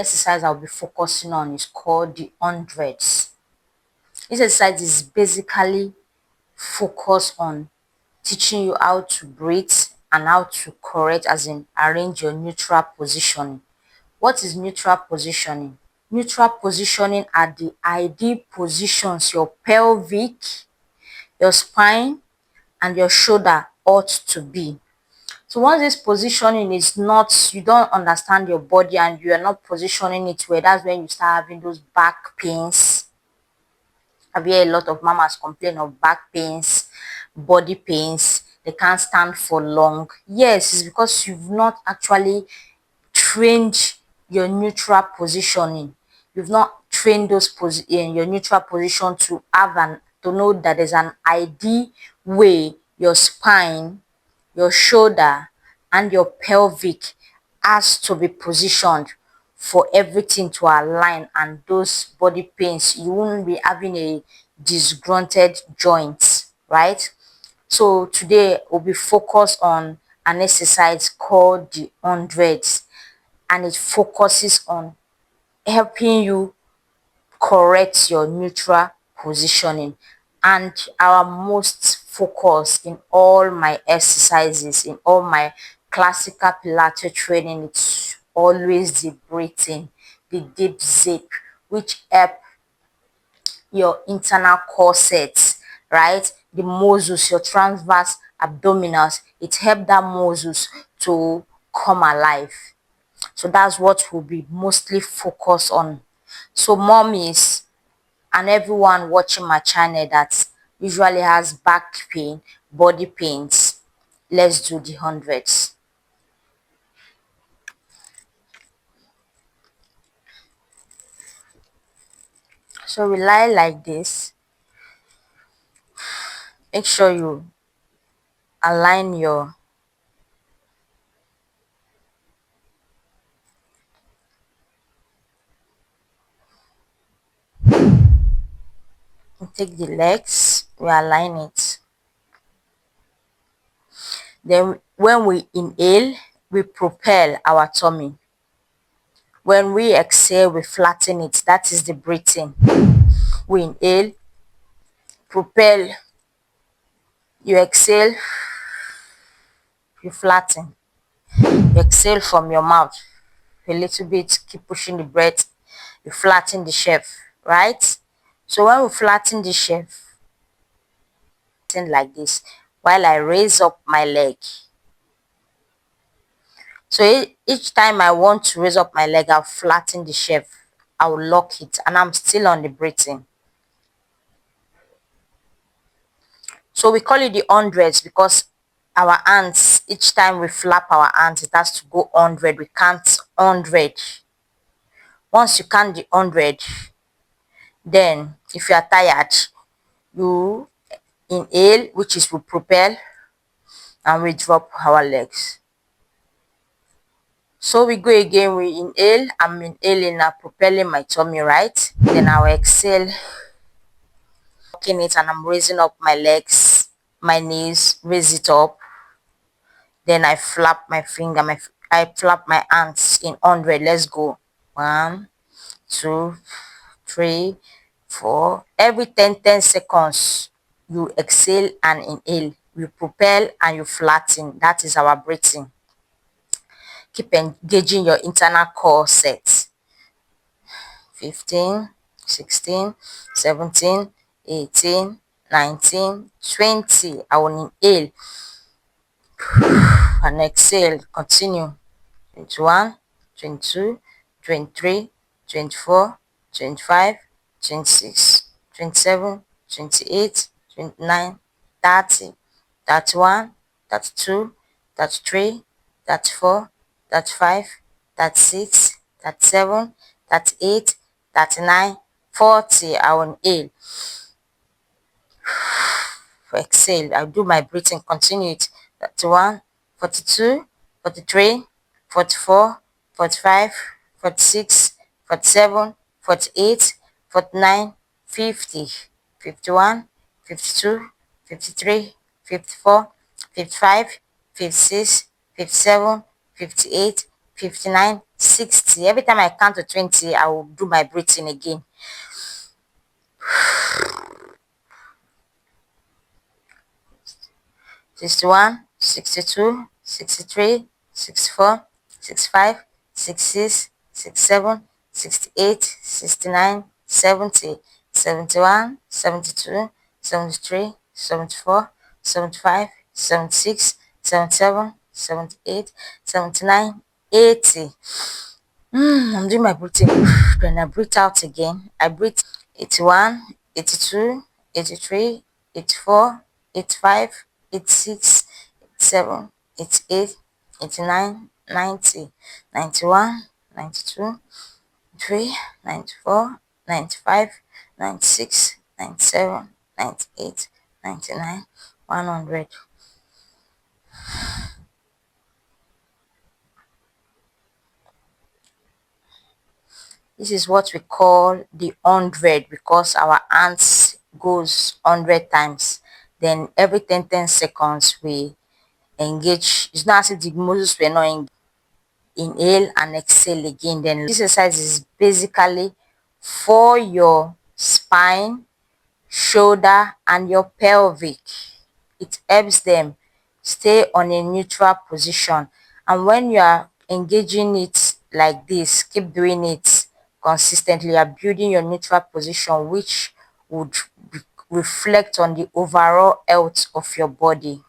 exercise I'll be focusing on is called the hundreds. This exercise is basically focused on teaching you how to breathe and how to correct, as in arrange your neutral positioning. What is neutral positioning? Neutral positioning are the ideal positions your pelvic, your spine, and your shoulder ought to be. So once this positioning is not, you don't understand your body and you are not positioning it well, that's when you start having those back pains. I've heard a lot of mamas complain of back pains, body pains, they can't stand for long. Yes, it's because you've not actually trained your neutral positioning. You've not trained in your neutral position to to know that there's an ideal way your spine, your shoulder, and your pelvic has to be positioned for everything to align, and those body pains, you won't be having a disgruntled joint, right? So today we'll be focused on an exercise called the hundreds, and it focuses on helping you correct your neutral positioning. And our most focus in all my exercises, in all my classical Pilates training, it's always the breathing, the deep zip, which help your internal corsets, right? The muscles, your transverse abdominis, it helps that muscles to come alive. So that's what we'll be mostly focused on. So mommies and everyone watching my channel that usually has back pain, body pains, let's do the hundreds. So we lie like this. Make sure you align your take the legs, we align it. Then when we inhale, we propel our tummy. When we exhale, we flatten it. That is the breathing. We inhale, propel, you exhale, you flatten. You exhale from your mouth a little bit, keep pushing the breath, you flatten the shape, right? So when we flatten the shape, like this, while I raise up my leg. So each time I want to raise up my leg, I'll flatten the shape, I'll lock it, and I'm still on the breathing. So we call it the hundreds because our hands, each time we flap our hands, it has to go 100. We count 100. Once you count the 100, then if you are tired, you inhale, which is we propel, and we drop our legs. So we go again, we inhale, I'm inhaling, I'm propelling my tummy, right? Then I'll exhale, locking it, and I'm raising up my legs, my knees, raise it up. Then I flap my finger, I flap my hands in 100. Let's go. 1, 2, 3, 4. Every 10 seconds, you exhale and inhale. You propel and you flatten. That is our breathing. Keep engaging your internal core set. 15, 16, 17, 18, 19, 20. I will inhale and exhale. Continue. 21, 22, 23, 24, 25, 26, 27, 28, 29, 30, 31, 32, 33, 34, 35, 36, 37, 38, 39, 40. I will inhale. Exhale. I'll do my breathing. Continue it. 41, 42, 43, 44, 45, 46, 47, 48, 49, 50, 51, 52, 53, 54, 55, 56, 57, 58, 59, 60. Every time I count to 20, I will do my breathing again. 61, 62, 63, 64, 65, 66, 67, 68, 69, 70, 71, 72, 73, 74, 75, 76, 77, 78, 79, 80. I'm doing my breathing. Then I breathe out again. I breathe 81, 82, 83, 84, 85, 86, 87, 88, 89, 90, 91, 92, 93, 94, 95, 96, 97, 98, 99, 100. This is what we call the 100 because our hands goes 100 times. Then every 10 seconds we engage. It's not as if the muscles were not inhale and exhale again. Then this exercise is basically for your spine, shoulder, and your pelvic. It helps them stay on a neutral position. And when you are engaging it like this, keep doing it consistently. You are building your neutral position, which would reflect on the overall health of your body.